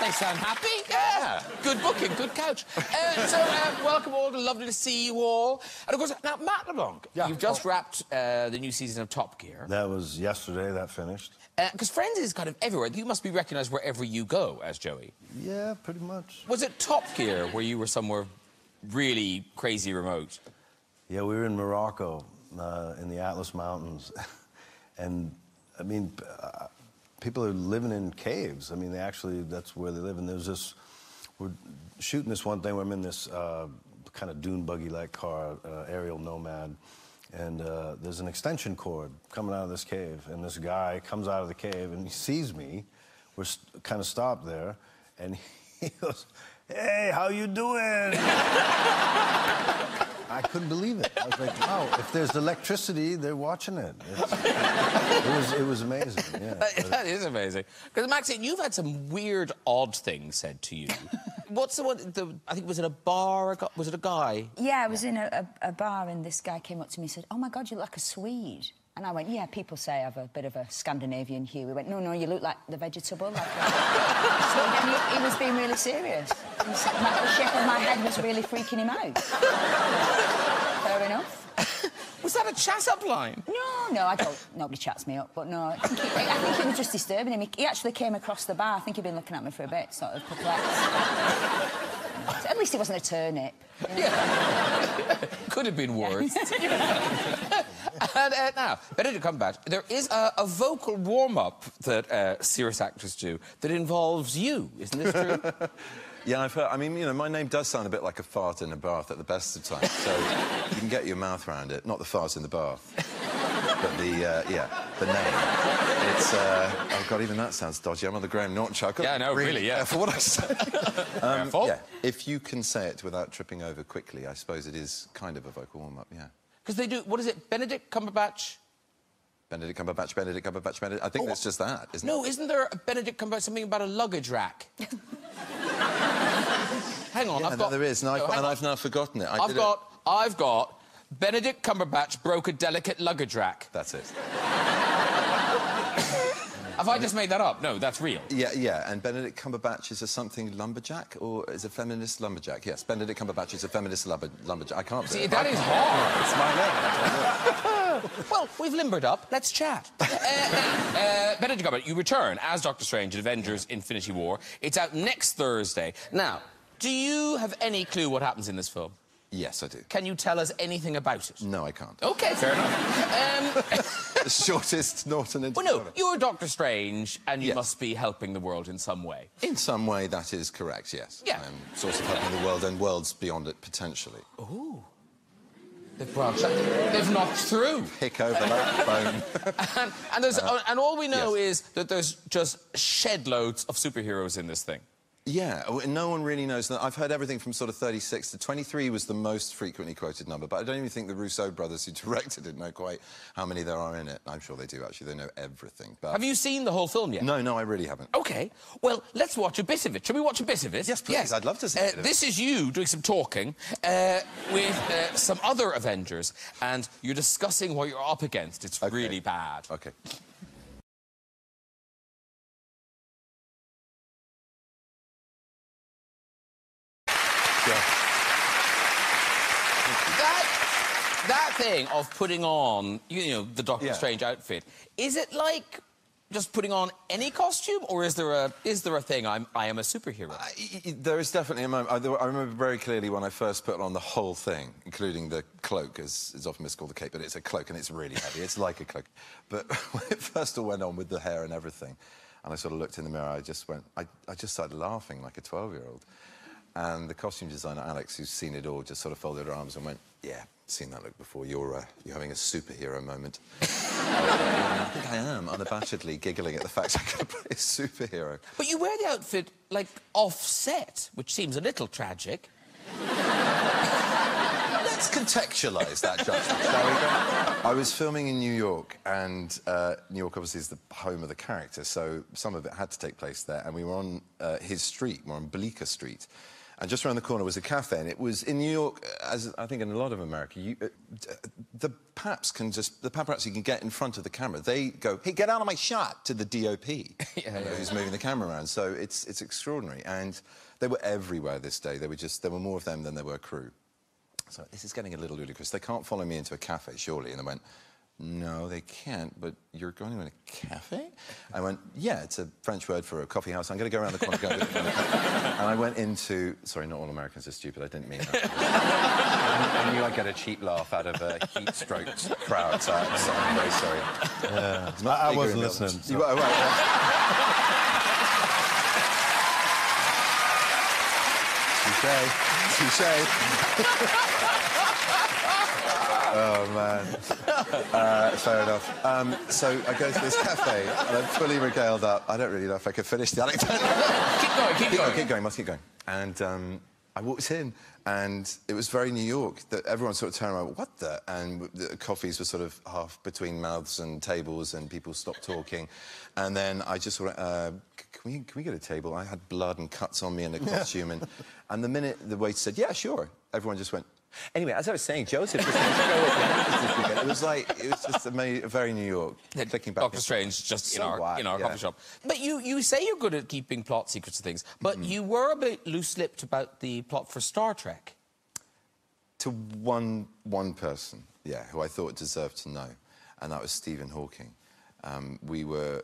They sound happy. Yeah. Good booking, good couch. Welcome all. Lovely to see you all. And of course, now, Matt LeBlanc, you've just wrapped the new season of Top Gear. That was yesterday, that finished. Because Friends is kind of everywhere. You must be recognised wherever you go as Joey. Yeah, pretty much. Was it Top Gear where you were somewhere really crazy remote? Yeah, we were in Morocco, in the Atlas Mountains. And, I mean, people are living in caves. I mean, that's where they live. And there's this, we're shooting this one thing where I'm in this kind of dune buggy-like car, aerial nomad. And there's an extension cord coming out of this cave. And this guy comes out of the cave and he sees me. We're kind of stopped there. And he goes, "Hey, how you doing?" I couldn't believe it. I was like, wow, if there's electricity, they're watching it. It was amazing, yeah. That is amazing. Because, Maxine, you've had some weird, odd things said to you. What's the one, I think, was it a bar? Was it a guy? Yeah, I was in a bar and this guy came up to me and said, "Oh, my God, you look like a Swede." And I went, "Yeah, people say I have a bit of a Scandinavian hue." He went, "No, you look like the vegetable." Like so again, he was being really serious. The shape of my head was really freaking him out. Fair enough. Was that a chat-up line? No, I don't. Nobody chats me up, but no. I think it was just disturbing him. He actually came across the bar. I think he'd been looking at me for a bit, sort of perplexed. At least it wasn't a turnip. Yeah. Could have been worse. And now, Benedict Cumberbatch, there is a vocal warm-up that serious actors do that involves you. Isn't this true? Yeah, I've heard. I mean, you know, my name does sound a bit like a fart in a bath at the best of times, so you can get your mouth around it. Not the fart in the bath, but the name. It's, oh, God, even that sounds dodgy. I'm on the Graham Norton show. Yeah, no, really, yeah. For what I say. Careful. Yeah, if you can say it without tripping over quickly, I suppose it is kind of a vocal warm-up, yeah. Because they do, what is it, Benedict Cumberbatch? Benedict Cumberbatch, Benedict Cumberbatch, Benedict... I think that's just that, isn't it? No, isn't there a Benedict Cumberbatch, something about a luggage rack? Hang on, yeah, I've got... there is, and I've now forgotten it. I've got Benedict Cumberbatch broke a delicate luggage rack. That's it. Have I just made that up? No, that's real. Yeah, and Benedict Cumberbatch is a something lumberjack, or is a feminist lumberjack? Yes, Benedict Cumberbatch is a feminist lumberjack. I can't see, that is hard. It's my name. Well, we've limbered up. Let's chat. Benedict Cumberbatch, you return as Doctor Strange in Avengers Infinity War. It's out next Thursday. Now, do you have any clue what happens in this film? Yes, I do. Can you tell us anything about it? No, I can't. OK, fair enough. The shortest Norton interview. Well, no, you're Doctor Strange, and you must be helping the world in some way. In some way, that is correct, yes. Yeah. I'm sort of helping the world and worlds beyond it, potentially. Ooh. They've branched out. They've knocked through. Pick over that phone. and all we know is that there's just shed loads of superheroes in this thing. Yeah, no one really knows. I've heard everything from sort of 36 to 23 was the most frequently quoted number, but I don't even think the Russo brothers who directed it know quite how many there are in it. I'm sure they do, actually. They know everything. But... Have you seen the whole film yet? No, I really haven't. OK. Well, let's watch a bit of it. Shall we watch a bit of it? Yes, please. Yes. I'd love to see it. This is you doing some talking with some other Avengers, and you're discussing what you're up against. It's really bad. OK. That thing of putting on, you know, the Doctor Strange outfit, is it like just putting on any costume, or is there a thing, I am a superhero? There is definitely a moment. I remember very clearly when I first put on the whole thing, including the cloak, as is often miscalled the cape, but it's a cloak and it's really heavy. It's like a cloak. But when it first all went on with the hair and everything, and I sort of looked in the mirror, I just started laughing like a 12-year-old. And the costume designer, Alex, who's seen it all, just sort of folded her arms and went, "Yeah, seen that look before. You're having a superhero moment." I think I am, unabashedly giggling at the fact I could play a superhero. But you wear the outfit, like, off-set, which seems a little tragic. Let's contextualise that judgment, shall we go? I was filming in New York, and New York obviously is the home of the character, so some of it had to take place there, and we were on his street, we're on Bleecker Street. And just around the corner was a cafe, and it was in New York, as I think in a lot of America, the paparazzi can get in front of the camera. They go, "Hey, get out of my shot," to the DOP, who's moving the camera around. So it's extraordinary, and they were everywhere this day. There were more of them than there were crew. So this is getting a little ludicrous. They can't follow me into a cafe, surely. And they went, "No, they can't, but you're going to a cafe?" I went, "Yeah, it's a French word for a coffee house. I'm going to go around the corner." And I went into... Sorry, not all Americans are stupid. I didn't mean that. I knew I'd get a cheap laugh out of a heat-stroked crowd, so I'm very sorry. I wasn't listening. So. Touché. Oh, man. Fair enough. So I go to this cafe, and I'm fully regaled up. I don't really know if I could finish the anecdote. Keep going, must keep going. And I walked in, and it was very New York, that everyone sort of turned around, "What the?" And the coffees were sort of half between mouths and tables, and people stopped talking. And then I just sort of, can we get a table? I had blood and cuts on me and a costume. And the minute the waiter said, "Yeah, sure," everyone just went... Anyway, as I was saying, Joseph was going to go with this weekend. It was just very New York. Clicking back Doctor Strange, just in our coffee shop. But you say you're good at keeping plot secrets and things, but you were a bit loose-lipped about the plot for Star Trek. To one person, yeah, who I thought deserved to know, and that was Stephen Hawking. We were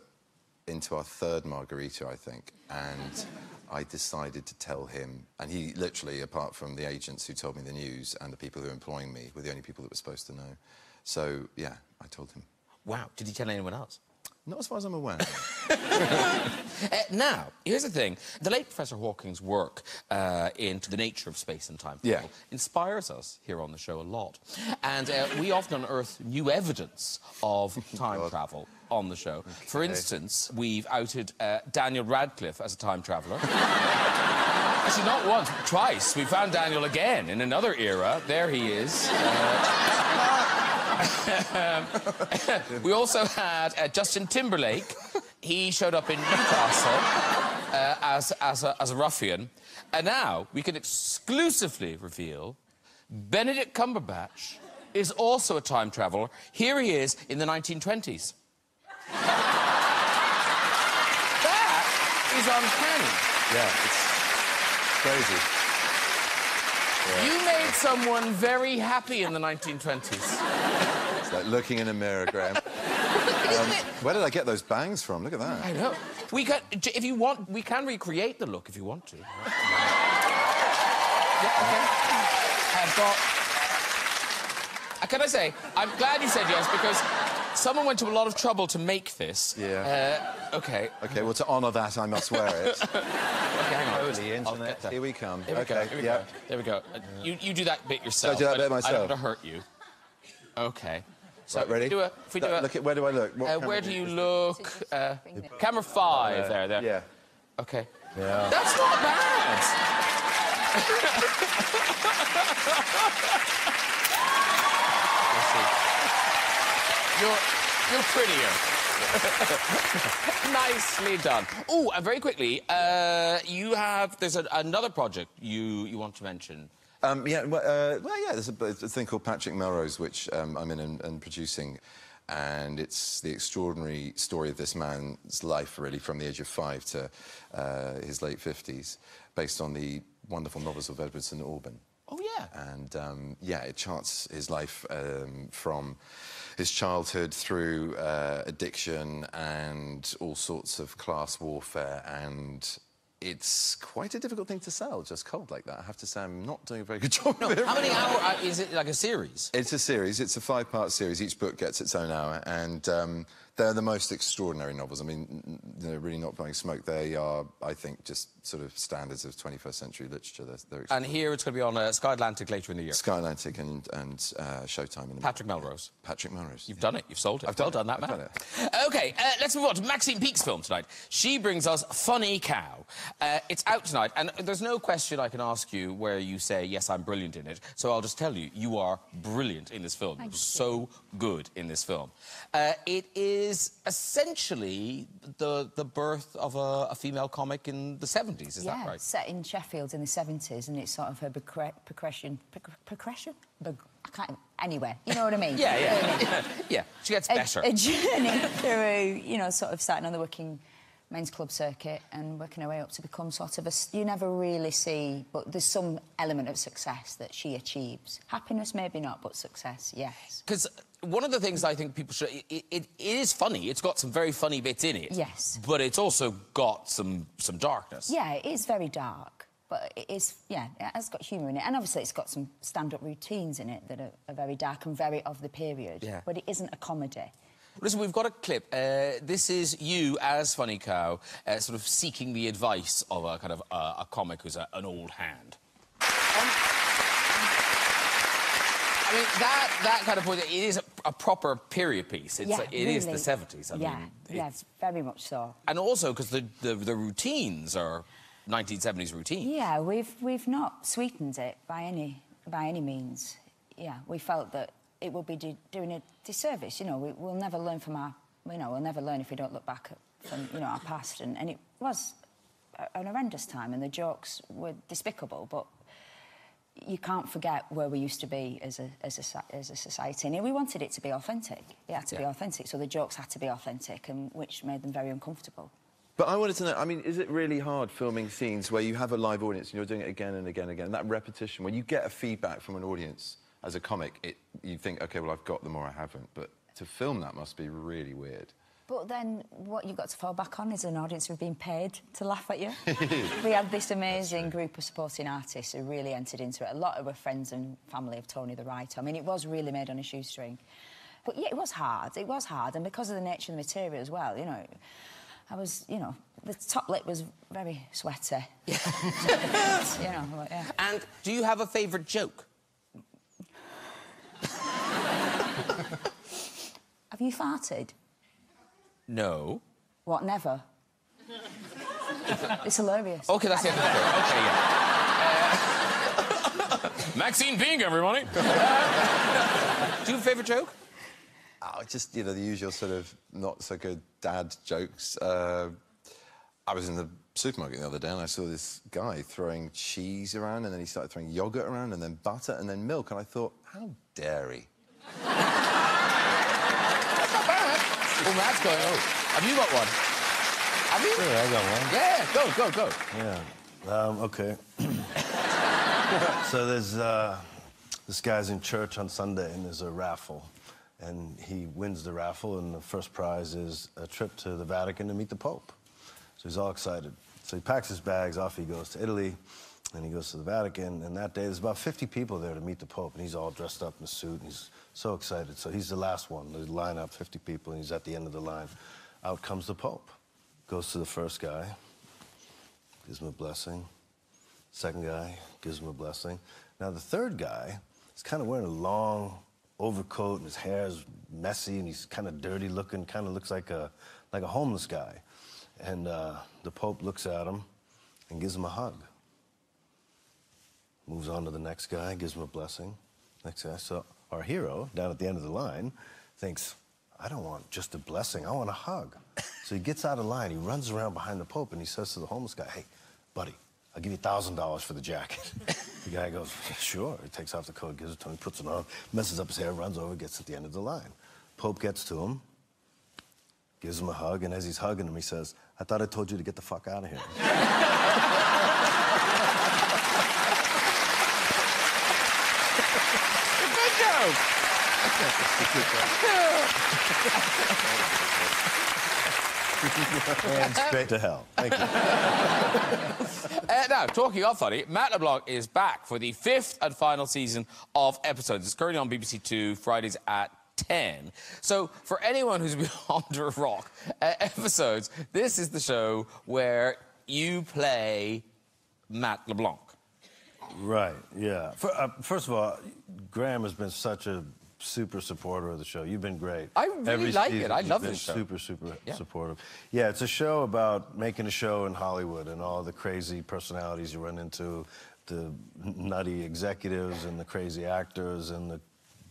into our third margarita, I think, and I decided to tell him, and he literally, apart from the agents who told me the news and the people who were employing me, were the only people that were supposed to know. So, yeah, I told him. Wow. Did he tell anyone else? Not as far as I'm aware. Now, here's the thing. The late Professor Hawking's work into the nature of space and time travel inspires us here on the show a lot. And we often unearth new evidence of time travel on the show. Okay. For instance, we've outed Daniel Radcliffe as a time traveller. Actually, not once, twice. We found Daniel again in another era. There he is. We also had Justin Timberlake. He showed up in Newcastle as a ruffian. And now we can exclusively reveal Benedict Cumberbatch is also a time traveller. Here he is in the 1920s. That is uncanny. Yeah, it's crazy. Yeah. You made someone very happy in the 1920s. It's like looking in a mirror, Graham. Where did I get those bangs from? Look at that. I know. We can, if you want, we can recreate the look if you want to. Yeah, okay. I've got... Can I say, I'm glad you said yes, because someone went to a lot of trouble to make this. Yeah. OK. OK, well, to honour that, I must wear it. OK, hang on. Holy internet. Here we come. Here we go. There we go. You do that bit yourself. I do that bit myself. I don't want to hurt you. OK. So, right, ready? Look at, where do I look? Where do you look? Camera 5, there. Yeah. OK. Yeah. That's not bad. You're prettier. Nicely done. Oh, and very quickly, there's another project you want to mention. There's a thing called Patrick Melrose, which I'm in and producing, and it's the extraordinary story of this man's life, really, from the age of 5 to his late 50s, based on the wonderful novels of Edward St. Alban. Oh, yeah. And, it charts his life from his childhood through addiction and all sorts of class warfare, and it's quite a difficult thing to sell, just cold like that. I have to say I'm not doing a very good job of it. How many hours? Is it like a series? It's a series. It's a 5-part series. Each book gets its own hour, and they're the most extraordinary novels. I mean, really not blowing smoke. They are, I think, just sort of standards of 21st century literature. They're and here it's going to be on Sky Atlantic later in the year. Sky Atlantic and Showtime. Patrick Melrose. Patrick Melrose. You've done it. You've sold it. Well done, that man. OK, let's move on to Maxine Peake's film tonight. She brings us Funny Cow. It's out tonight, and there's no question I can ask you where you say, yes, I'm brilliant in it. So I'll just tell you, you are brilliant in this film. You're so good in this film. It is is essentially the birth of a female comic in the 70s, is that right? Set in Sheffield in the 70s, and it's sort of her progression? I can't... Anyway, you know what I mean? Yeah, she gets better. A journey through, you know, sort of starting on the working men's club circuit and working her way up to become sort of a... You never really see, but there's some element of success that she achieves. Happiness, maybe not, but success, yes. Because one of the things I think people should... It is funny. It's got some very funny bits in it. Yes. But it's also got some darkness. Yeah, it is very dark, but it is... Yeah, it has got humour in it. And obviously it's got some stand-up routines in it that are very dark and very of the period. Yeah. But it isn't a comedy. Listen, we've got a clip. This is you, as Funny Cow, sort of seeking the advice of a kind of a comic who's an old hand. I mean, that kind of point, it is a proper period piece. It's Yeah, it is the 70s. I mean, it's very much so. And also because the routines are 1970s routines. Yeah, we've not sweetened it by any means. Yeah, we felt that it would be doing a disservice. You know, we'll never learn from our... You know, we'll never learn if we don't look back from, you know, our past. And it was an horrendous time, and the jokes were despicable, but you can't forget where we used to be as a society. And we wanted it to be authentic. It had to be authentic, so the jokes had to be authentic, and which made them very uncomfortable. But I wanted to know, I mean, is it really hard filming scenes where you have a live audience and you're doing it again and again and again? That repetition, when you get a feedback from an audience as a comic, you think, OK, well, I've got them or I haven't. But to film that must be really weird. But then what you've got to fall back on is an audience who've been paid to laugh at you. We had this amazing group of supporting artists who really entered into it. A lot of were friends and family of Tony the writer. I mean, it was really made on a shoestring. But, yeah, it was hard. It was hard. And because of the nature of the material as well, you know, I was, you know, the top lip was very sweaty. You know, but, yeah. And do you have a favourite joke? Have you farted? No. What, never? It's hilarious. OK, that's the end of the joke. OK, yeah. Maxine Pink, everybody. Do you have a favourite joke? Oh, just, you know, the usual sort of not-so-good dad jokes. I was in the supermarket the other day and I saw this guy throwing cheese around, and then he started throwing yoghurt around, and then butter, and then milk, and I thought, how dare he? Well, Matt's going, oh, have you got one? Have you? Sure, I got one. Yeah, go. Yeah. OK. So there's... this guy's in church on Sunday, and there's a raffle. And he wins the raffle, and the first prize is a trip to the Vatican to meet the Pope. So he's all excited. So he packs his bags, off he goes to Italy, and he goes to the Vatican. And that day, there's about 50 people there to meet the Pope, and he's all dressed up in a suit, and he's so excited. So he's the last one. They line up, 50 people, and he's at the end of the line. Out comes the Pope. Goes to the first guy, gives him a blessing. Second guy, gives him a blessing. Now, the third guy is kind of wearing a long overcoat, and his hair is messy, and he's kind of dirty looking, kind of looks like a homeless guy. And the Pope looks at him and gives him a hug. Moves on to the next guy, gives him a blessing. Next guy. So our hero, down at the end of the line, thinks, I don't want just a blessing, I want a hug. So he gets out of line, he runs around behind the Pope, and he says to the homeless guy, hey, buddy, I'll give you $1,000 for the jacket. The guy goes, sure. He takes off the coat, gives it to him, puts it on, messes up his hair, runs over, gets at the end of the line. Pope gets to him, gives him a hug, and as he's hugging him, he says, I thought I told you to get the fuck out of here. Good joke. And straight to hell. Thank you. Now, talking of funny, Matt LeBlanc is back for the 5th and final season of episodes. It's currently on BBC Two, Fridays at 10. So, for anyone who's been under a rock, episodes, this is the show where you play Matt LeBlanc. Right, yeah. First of all, Graham has been such a super supporter of the show. You've been great. I really like it. I love this show. Super supportive. Yeah, it's a show about making a show in Hollywood and all the crazy personalities you run into, the nutty executives and the crazy actors and the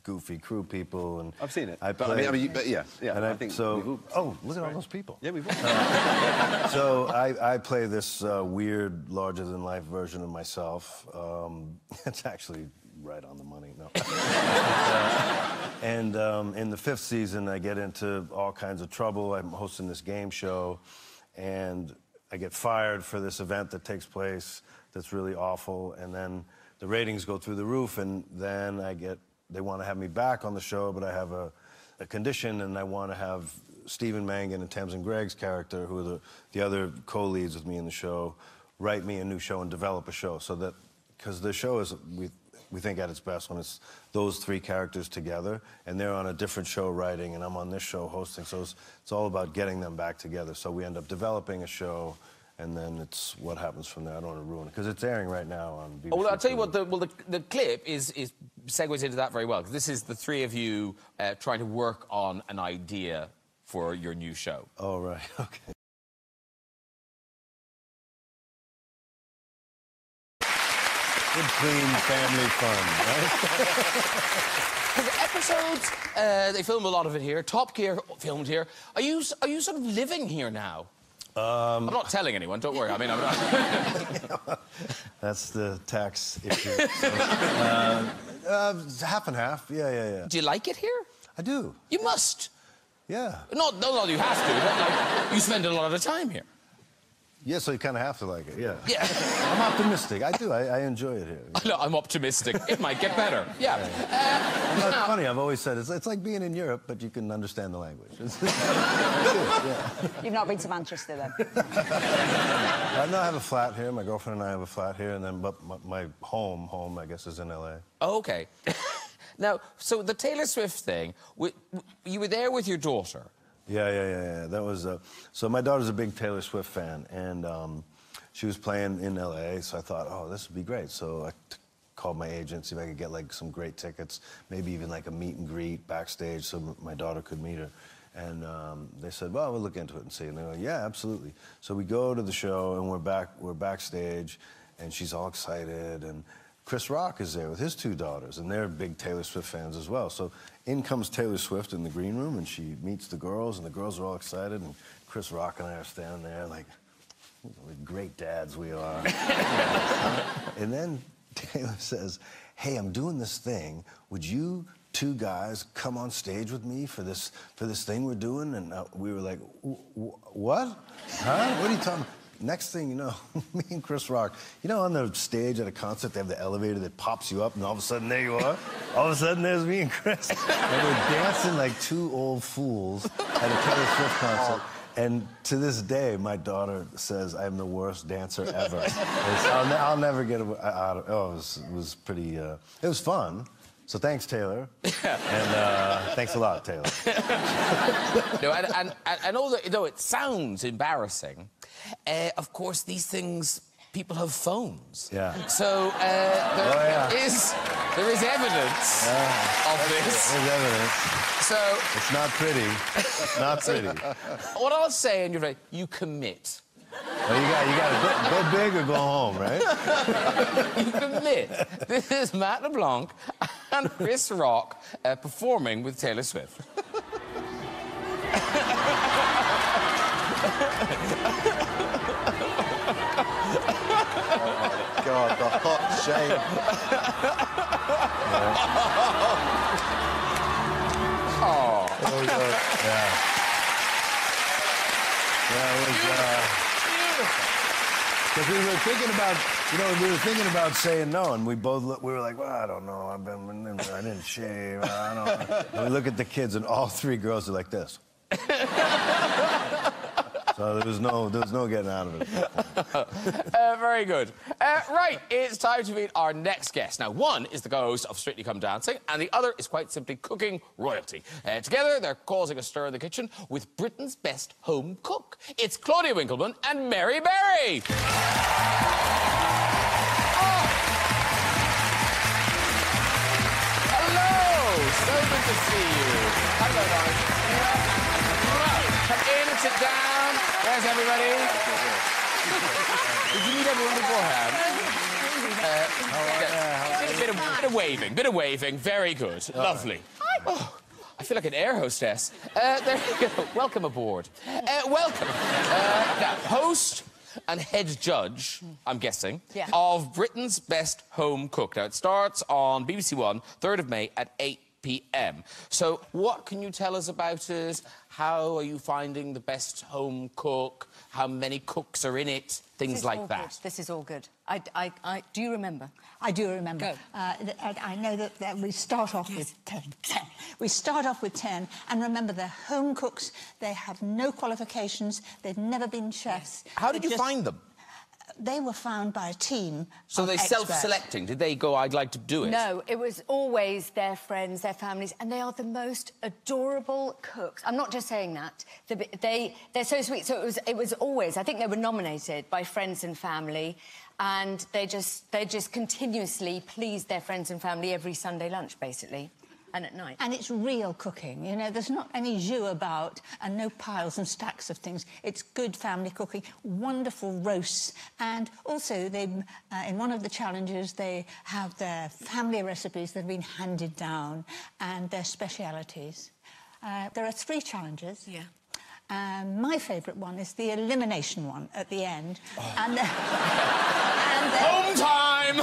goofy crew people, and I've seen it. I but, play, I mean, yeah. And I think so. Oh, look at all those people. Yeah, we've all. So I play this weird, larger-than-life version of myself. It's actually right on the money. No. And in the 5th season, I get into all kinds of trouble. I'm hosting this game show, and I get fired for this event that takes place that's really awful, and then the ratings go through the roof, and then they want to have me back on the show, but I have a condition, and I want to have Stephen Mangan and Tamsin Gregg's character, who are the other co-leads with me in the show, write me a new show and develop a show, so that, because the show is, we think at its best when it's those 3 characters together, and they're on a different show writing, and I'm on this show hosting, so it's all about getting them back together. So we end up developing a show, and then it's what happens from there. I don't want to ruin it, because it's airing right now on BBC. Oh, well, I'll tell you what, the clip segues into that very well, because this is the 3 of you trying to work on an idea for your new show. Oh, right, okay. Good, clean family fun, right? The episodes, they film a lot of it here. Top Gear filmed here. Are you sort of living here now? I'm not telling anyone, don't worry. I mean, I'm not... That's the tax issue. Half and half, yeah. Do you like it here? I do. You must. Yeah. No, you have to, but, like, you spend a lot of time here. Yeah, so you kind of have to like it, yeah. Yeah. I'm optimistic. I do. I enjoy it here. Yeah. I'm optimistic. It might get better. Yeah. That's funny. I've always said it's like being in Europe, but you can understand the language. Yeah. You've not been to Manchester, then? I have a flat here. My girlfriend and I have a flat here, and then but my home, I guess, is in L.A. Oh, okay. Now, so the Taylor Swift thing, you were there with your daughter. Yeah. That was so my daughter's a big Taylor Swift fan, and she was playing in L.A., so I thought, oh, this would be great. So I called my agent, see if I could get, like, some great tickets, maybe even, like, a meet and greet backstage so my daughter could meet her. And they said, well, we'll look into it and see. And they go, yeah, absolutely. So we go to the show, and we're backstage, and she's all excited, and Chris Rock is there with his 2 daughters, and they're big Taylor Swift fans as well. So in comes Taylor Swift in the green room, and she meets the girls, and the girls are all excited, and Chris Rock and I are standing there like great dads we are. And then Taylor says, hey, I'm doing this thing. Would you 2 guys come on stage with me for this thing we're doing? And we were like, what? Huh? What are you talking about? Next thing you know, me and Chris Rock, you know, on the stage at a concert, they have the elevator that pops you up, and all of a sudden, there you are. All of a sudden, there's me and Chris. And we're dancing like 2 old fools at a Taylor Swift concert. And to this day, my daughter says I'm the worst dancer ever. I'll never get out of it. Oh, it was pretty, it was fun. So thanks, Taylor. And thanks a lot, Taylor. No, and although it sounds embarrassing, of course, these things, people have phones. Yeah. So there is evidence of this. There's evidence. So it's not pretty. It's not pretty. What I'll say, and you're right, you commit. Well, you got to go big or go home, right? You commit. This is Matt LeBlanc and Chris Rock performing with Taylor Swift. Oh, God, the hot shame. Oh. Yeah. Yeah, it was... Because we were thinking about, we were thinking about saying no, and we were like, well, I don't know, I didn't shave, I don't know. And we look at the kids, and all 3 girls are like this. So there was no getting out of it. Very good. Right, it's time to meet our next guest. Now, one is the co-host of Strictly Come Dancing, and the other is quite simply cooking royalty. Together, they're causing a stir in the kitchen with Britain's best home cook. It's Claudia Winkleman and Mary Berry. Hello! So good to see you. Hello, guys. Come in and sit down. Where's everybody? Did you meet everyone beforehand? Bit of waving. Very good. Lovely. Oh, I feel like an air hostess. There you go. Welcome aboard. Welcome. Now, host and head judge, I'm guessing, of Britain's Best Home Cook. Now, it starts on BBC One, 3rd of May at 8 p.m. So, what can you tell us about it? How are you finding the Best Home Cook? How many cooks are in it? Things like that. Good. This is all good. Do you remember? I do remember. Go. I know that we start off with 10. We start off with 10, and remember, they're home cooks. They have no qualifications. They've never been chefs. How did you find them? They were found by a team. So they're self-selecting? Did they go, I'd like to do it? No, it was always their friends, their families, and they are the most adorable cooks. I'm not just saying that. They're so sweet. So it was always, I think they were nominated by friends and family, and they just continuously pleased their friends and family every Sunday lunch, basically. And at night. And it's real cooking, you know, there's not any jus about and no piles and stacks of things. It's good family cooking, wonderful roasts, and also they, in one of the challenges, they have their family recipes that have been handed down and their specialities. There are 3 challenges. Yeah. My favourite one is the elimination one at the end. Oh. And Home time!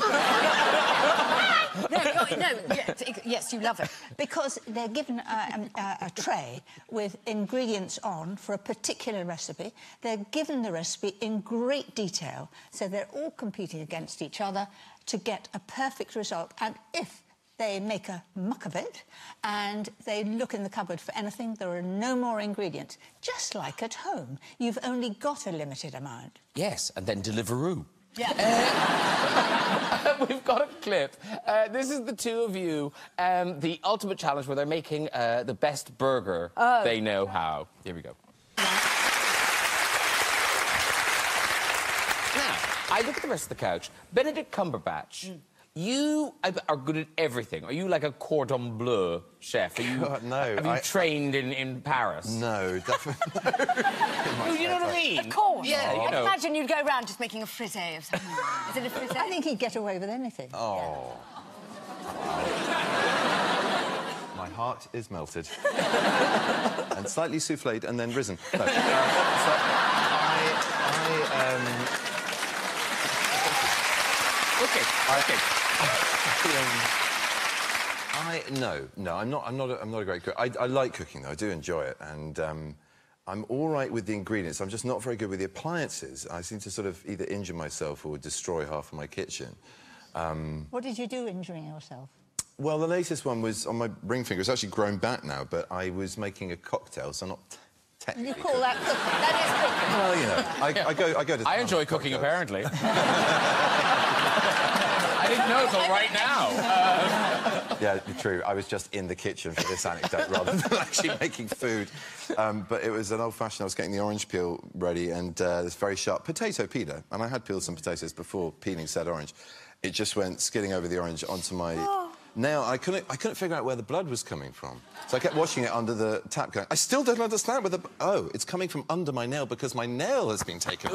Yes, you love it. Because they're given a tray with ingredients on for a particular recipe. They're given the recipe in great detail, so they're all competing against each other to get a perfect result. And if they make a muck of it and they look in the cupboard for anything, there are no more ingredients. Just like at home. You've only got a limited amount. Yes, and then Deliveroo. Yeah. We've got a clip. This is the two of you, the ultimate challenge where they're making the best burger they know how. Here we go. Now, I look at the rest of the couch. Benedict Cumberbatch, you are good at everything. Are you like a cordon bleu chef? Are you, no. Have you trained in Paris? No, definitely. You know what I mean? Of course. Yeah, you know. Imagine you'd go around just making a frisee of something. Is it a frisee? I think he'd get away with anything. Oh. My heart is melted. And slightly souffled and then risen. No. Okay. No, I'm not a great cook. I like cooking though. I do enjoy it, and I'm all right with the ingredients. I'm just not very good with the appliances. I seem to sort of either injure myself or destroy half of my kitchen. What did you do injuring yourself? Well, the latest one was on my ring finger. It's actually grown back now, but I was making a cocktail, so not technically. You call that cooking? That is cooking. Well, you know, I go to. I enjoy cooking, apparently. I didn't know until right now. Yeah, true. I was just in the kitchen for this anecdote rather than actually making food. But it was an old-fashioned. I was getting the orange peel ready and this very sharp potato peeler. And I had peeled some potatoes before peeling said orange. It just went skidding over the orange onto my nail. I couldn't figure out where the blood was coming from. So I kept washing it under the tap going, I still don't understand where the... Oh, it's coming from under my nail because my nail has been taken.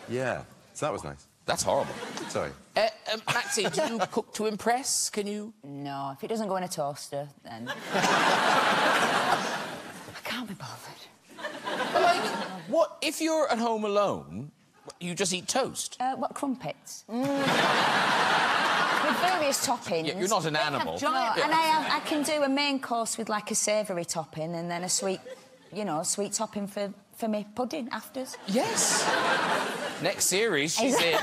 Yeah, so that was nice. That's horrible. Sorry. Maxie, do you cook to impress? Can you...? No, if it doesn't go in a toaster, then... I can't be bothered. But, like, what... If you're at home alone, you just eat toast? What, crumpets? With various toppings. Yeah, you're not an animal. No, and I can do a main course with, like, a savoury topping and then a sweet, you know, sweet topping for me pudding afters. Yes. Next series, she's in.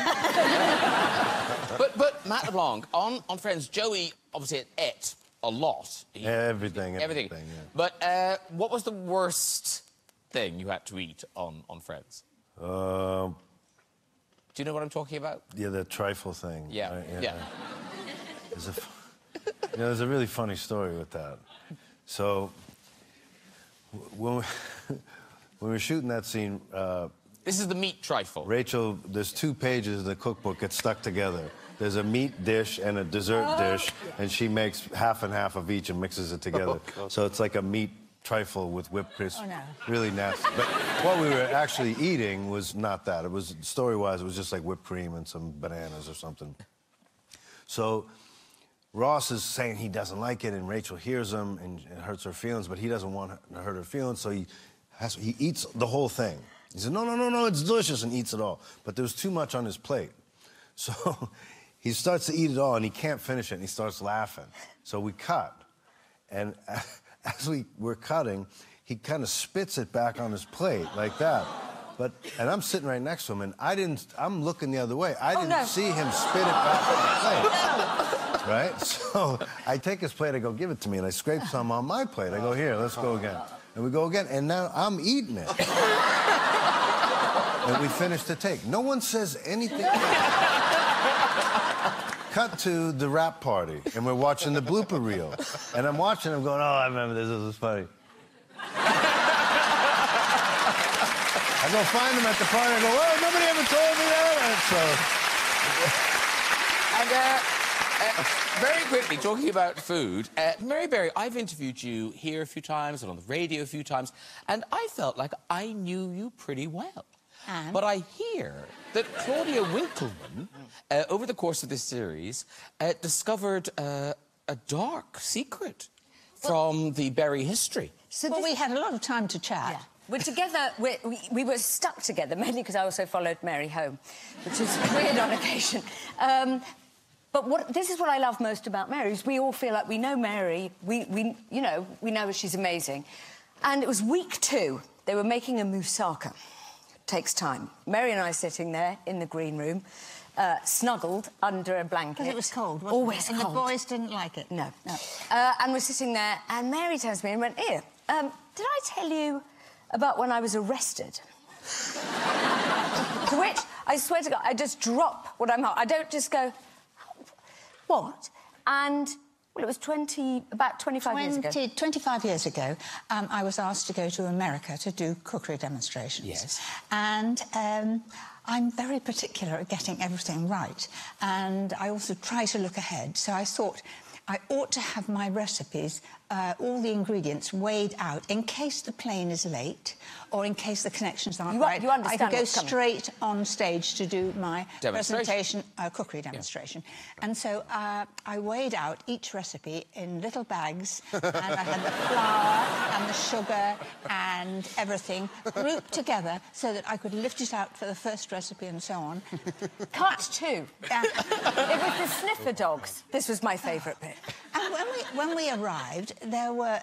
But Matt LeBlanc, on Friends, Joey obviously ate a lot. Everything. Yeah. But what was the worst thing you had to eat on Friends? Do you know what I'm talking about? Yeah, the trifle thing. Yeah, right? yeah. There's a really funny story with that. So, when we were shooting that scene... This is the meat trifle. Rachel, there's 2 pages of the cookbook get stuck together. There's a meat dish and a dessert dish, and she makes half and half of each and mixes it together. So it's like a meat trifle with whipped cream. Oh, no. Really nasty. But what we were actually eating was not that. It was, story-wise, it was just like whipped cream and some bananas or something. So Ross is saying he doesn't like it, and Rachel hears him, and it hurts her feelings, but he doesn't want to hurt her feelings, so he eats the whole thing. He said, no, it's delicious, and eats it all. But there was too much on his plate. So he starts to eat it all, and he can't finish it, and he starts laughing. So we cut. And as we're cutting, he kind of spits it back on his plate like that. And I'm sitting right next to him, and I'm looking the other way. I didn't see him spit it back on the plate. Right? So I take his plate, I go, give it to me, and I scrape some on my plate. I go, here, let's go again. And we go again, and now I'm eating it. And we finish the take. No one says anything. Cut to the rap party, and we're watching the blooper reel. And I'm watching, I'm going, oh, I remember this was funny. I go find him at the party, I go, oh, nobody ever told me that. And, very quickly, talking about food, Mary Berry, I've interviewed you here a few times and on the radio a few times, and I felt like I knew you pretty well. And? But I hear that Claudia Winkleman, over the course of this series, discovered a dark secret from the Berry history. So we had a lot of time to chat. Yeah. We're together, we were stuck together, mainly because I also followed Mary home, which is weird on occasion. But this is what I love most about Mary, is we all feel like we know Mary, we know she's amazing. And it was week 2, they were making a moussaka. Takes time. Mary and I sitting there in the green room, snuggled under a blanket. Because it was cold, wasn't Always it? And cold. the boys didn't like it. No. And we're sitting there, and Mary turns to me and went, here, did I tell you about when I was arrested? To which, I swear to God, I just drop what I'm... I don't just go, what? And, well, it was about 25 years ago. 25 years ago, I was asked to go to America to do cookery demonstrations. Yes. And I'm very particular at getting everything right. And I also try to look ahead. So I thought I ought to have my recipes, all the ingredients weighed out in case the plane is late or in case the connections aren't right. You understand I could go what's coming. straight on stage to do my presentation, cookery demonstration. Yeah. And so I weighed out each recipe in little bags, and I had the flour and the sugar and everything grouped together so that I could lift it out for the first recipe and so on. Cut 2. It was the sniffer dogs. This was my favourite bit. And when we arrived, there were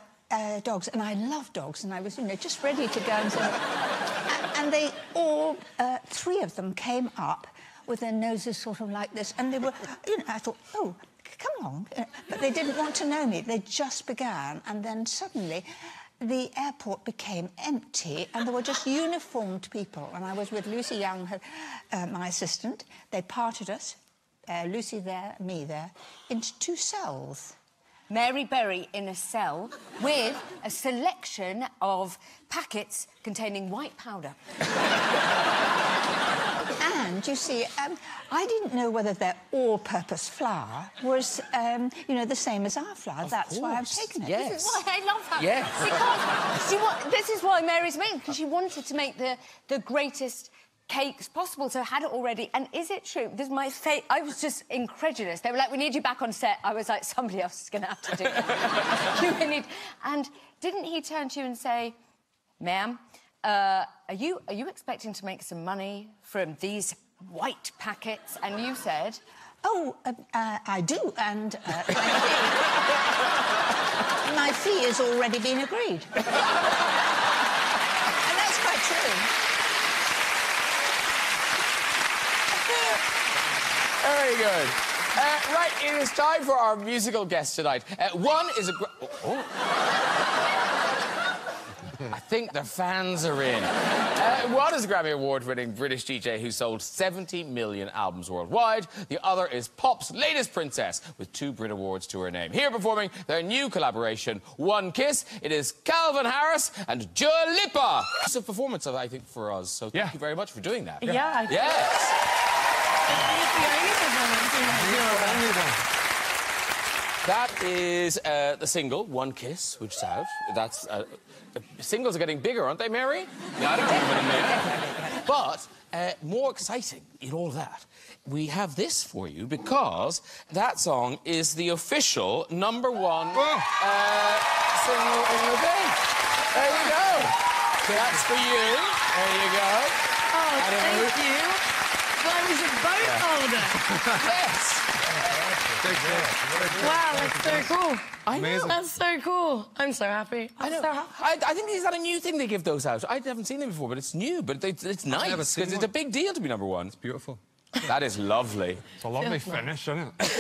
dogs, and I love dogs, and I was, just ready to go and say... And they all, 3 of them came up with their noses sort of like this, and they were, I thought, oh, come along. But they didn't want to know me. They just began, and then suddenly the airport became empty, and there were just uniformed people, and I was with Lucy Young, my assistant. They parted us, Lucy there, me there, into 2 cells. Mary Berry in a cell with a selection of packets containing white powder. And, you see, I didn't know whether their all-purpose flour was, the same as our flour. That's why I've taken it. Yes. This is why I love that. Yes. Because, this is why Mary's amazing, because she wanted to make the greatest cakes possible, so had it already. And is it true? This is my fate. I was just incredulous. They were like, we need you back on set. I was like, somebody else is going to have to do it. You really need... And didn't he turn to you and say, ma'am, are you expecting to make some money from these white packets? And you said... Oh, I do, and my fee has already been agreed. And that's quite true. Very good. Right, it is time for our musical guest tonight. One is a... I think the fans are in. One is a Grammy Award-winning British DJ who sold 70 million albums worldwide. The other is pop's latest princess, with 2 Brit Awards to her name. Here performing their new collaboration, One Kiss, it is Calvin Harris and Dua Lipa. It's a performance, I think, for us, so thank you very much for doing that. Yeah. Yes. That is the single, One Kiss, which is out. That's... singles are getting bigger, aren't they, Mary? Yeah, I don't remember them there. But more exciting in all that, we have this for you because that song is the official #1 single in the day. There you go. That's for you. There you go. Oh, thank you. Well, I was a boat holder. Yes. Wow, that's so cool. I know. That's so cool. I'm so happy. I know. I think is that a new thing they give those out? I haven't seen it before, but it's new. But it's nice because it's a big deal to be #1. It's beautiful. That is lovely. It's a lovely finish, isn't it?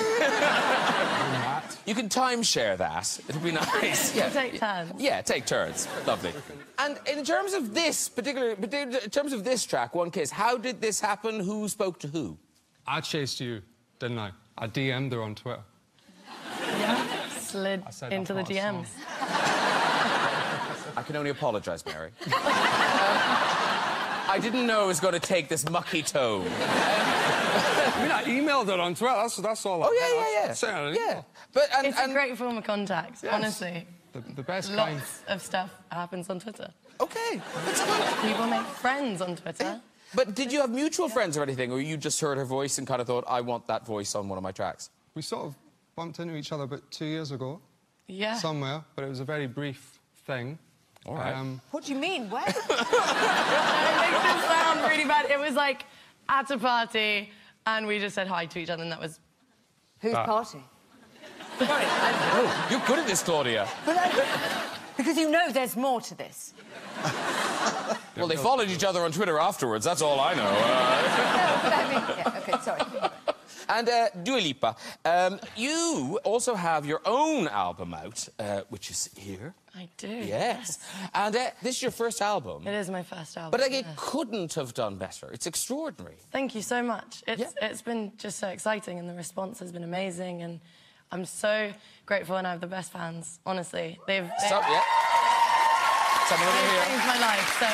You can timeshare that. It'll be nice. Yeah. Take turns. Yeah, take turns. Lovely. And in terms of this in terms of this track, One Kiss, how did this happen? Who spoke to who? I chased you, didn't I? I DM'd her on Twitter. Yeah. Slid into the DMs. I can only apologise, Mary. I didn't know it was going to take this mucky tone. I mean, I emailed her on Twitter. That's all. Oh yeah. Yeah. But it's a great form of contact, yes. Honestly. The best kind. Lots of stuff happens on Twitter. Okay. People make friends on Twitter. But did you have mutual friends or anything, or you just heard her voice and kind of thought, I want that voice on one of my tracks? We sort of bumped into each other about 2 years ago. Yeah. Somewhere, but it was a very brief thing. All right. What do you mean? Where? It makes it sound really bad. It was like at a party, and we just said hi to each other, and that was... Whose party? Sorry. Oh, you're good at this, Claudia. Because you know there's more to this. Well, they followed each other on Twitter afterwards, that's all I know. No, but I mean... Yeah, OK, sorry. And Dua Lipa, you also have your own album out, which is here. I do. Yes. And this is your first album. It is my first album. But like, it couldn't have done better. It's extraordinary. Thank you so much. It's been just so exciting, and the response has been amazing, and I'm so grateful, and I have the best fans, honestly. They've Someone over here. changed my life, so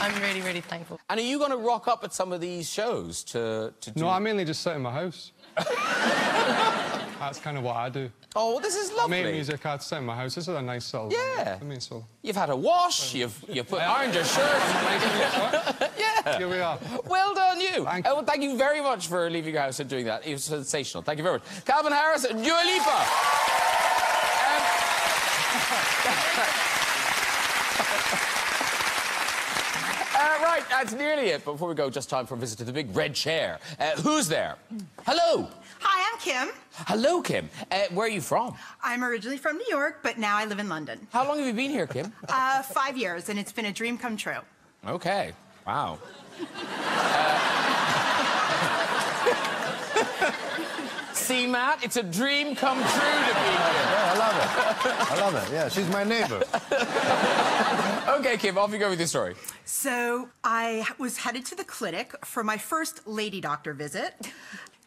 I'm really, really thankful. And are you going to rock up at some of these shows to do... No, I mainly just sit in my house. That's kind of what I do. Oh, well, this is lovely. I make music, I'd sit in my house. This is a nice little... Yeah. I mean, so... You've had a wash, you've ironed your shirt. Yeah. Here we are. Well done, you. Thank you. Well, thank you very much for leaving your house and doing that. It was sensational. Thank you very much. Calvin Harris and Dua Lipa. Right, that's nearly it. But before we go, just time for a visit to the big red chair. Who's there? Hello. Hi, I'm Kim. Hello, Kim. Where are you from? I'm originally from New York, but now I live in London. How long have you been here, Kim? 5 years, and it's been a dream come true. Okay. Wow. See, Matt, it's a dream come true to be here. Yeah, I love it. I love it. Yeah, she's my neighbour. OK, Kim, off you go with your story. So I was headed to the clinic for my first lady doctor visit.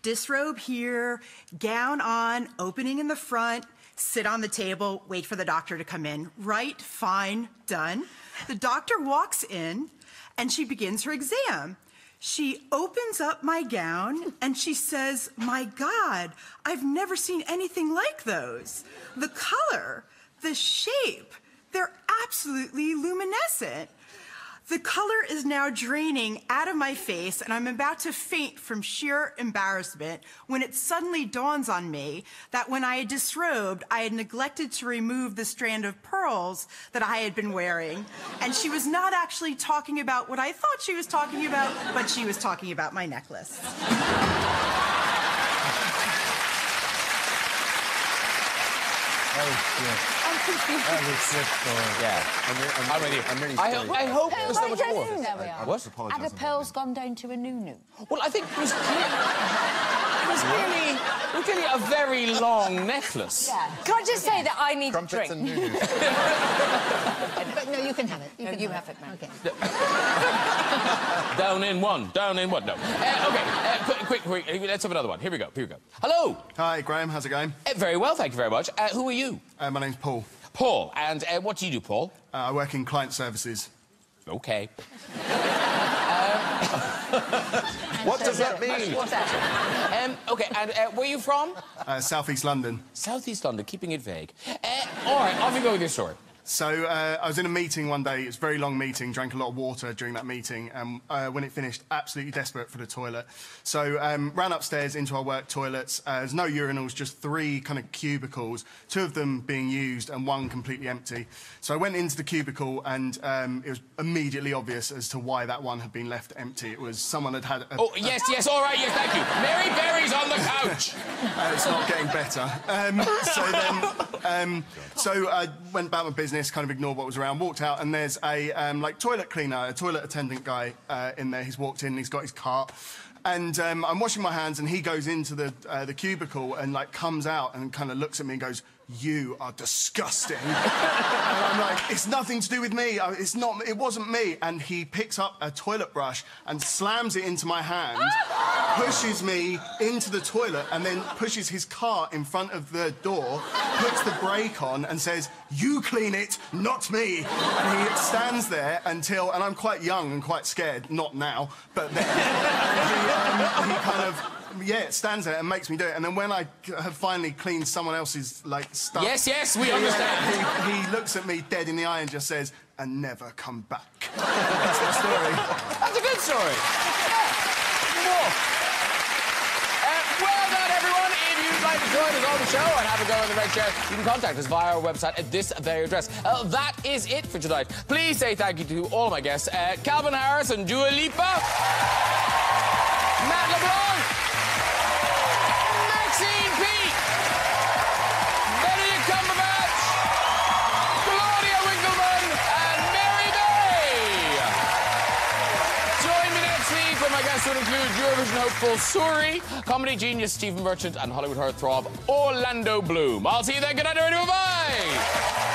Disrobe here, gown on, opening in the front, sit on the table, wait for the doctor to come in. Right, fine, done. The doctor walks in, and she begins her exam. She opens up my gown, and she says, "My God, I've never seen anything like those. The color, the shape, they're absolutely luminescent." The color is now draining out of my face, and I'm about to faint from sheer embarrassment when it suddenly dawns on me that when I had disrobed, I had neglected to remove the strand of pearls that I had been wearing. And she was not actually talking about what I thought she was talking about, but she was talking about my necklace. I'm confused. That was sick story. Yeah. I'm with you. I hope there's so much more. There we are. What? Had the pearls gone down to a nunu? Well, I think it was clearly a very long necklace. Yeah. Can I just say that I need a drink? But no, you can have it. You have it, man. Okay. Down in one. No. OK, quick. Let's have another one. Here we go. Hello. Hi, Graham. How's it going? Very well, thank you very much. Who are you? My name's Paul. Paul. And what do you do, Paul? I work in client services. OK. What does that mean? What's that? OK, and where are you from? South East London. South East London, keeping it vague. All right, off you go with your story. So I was in a meeting one day. It was a very long meeting. Drank a lot of water during that meeting. And when it finished, absolutely desperate for the toilet. So ran upstairs into our work toilets. There's no urinals, just 3 kind of cubicles, 2 of them being used and 1 completely empty. So I went into the cubicle and it was immediately obvious as to why that one had been left empty. It was someone had had... Oh, yes, all right, yes, thank you. Mary Berry's on the couch. It's not getting better. So I went about my business, kind of ignored what was around, walked out, and there's a like toilet cleaner, a toilet attendant guy in there. He's walked in, and he's got his cart. And I'm washing my hands, and he goes into the cubicle and, like, comes out and kind of looks at me and goes, "You are disgusting." And I'm like, "It's nothing to do with me. It wasn't me." And he picks up a toilet brush and slams it into my hand, pushes me into the toilet, and then pushes his cart in front of the door, puts the brake on, and says, "You clean it, not me." And he stands there until, and I'm quite young and quite scared, not now, but then he kind of... Yeah, it stands there and makes me do it. And then when I have finally cleaned someone else's, like, stuff... Yes, we understand. He looks at me dead in the eye and just says, "And never come back." That's the story. That's a good story. Well done, everyone. If you'd like to join us on the show and have a go in the red chair, you can contact us via our website at this very address. That is it for tonight. Please say thank you to all my guests. Calvin Harris and Dua Lipa. Matt LeBlanc. Maxine Peake. Benedict Cumberbatch. Claudia Winkleman and Mary Bay. Join me next week when my guests will include Eurovision hopeful Suri, comedy genius Stephen Merchant and Hollywood heartthrob Orlando Bloom. I'll see you then. Good night, everyone. Bye.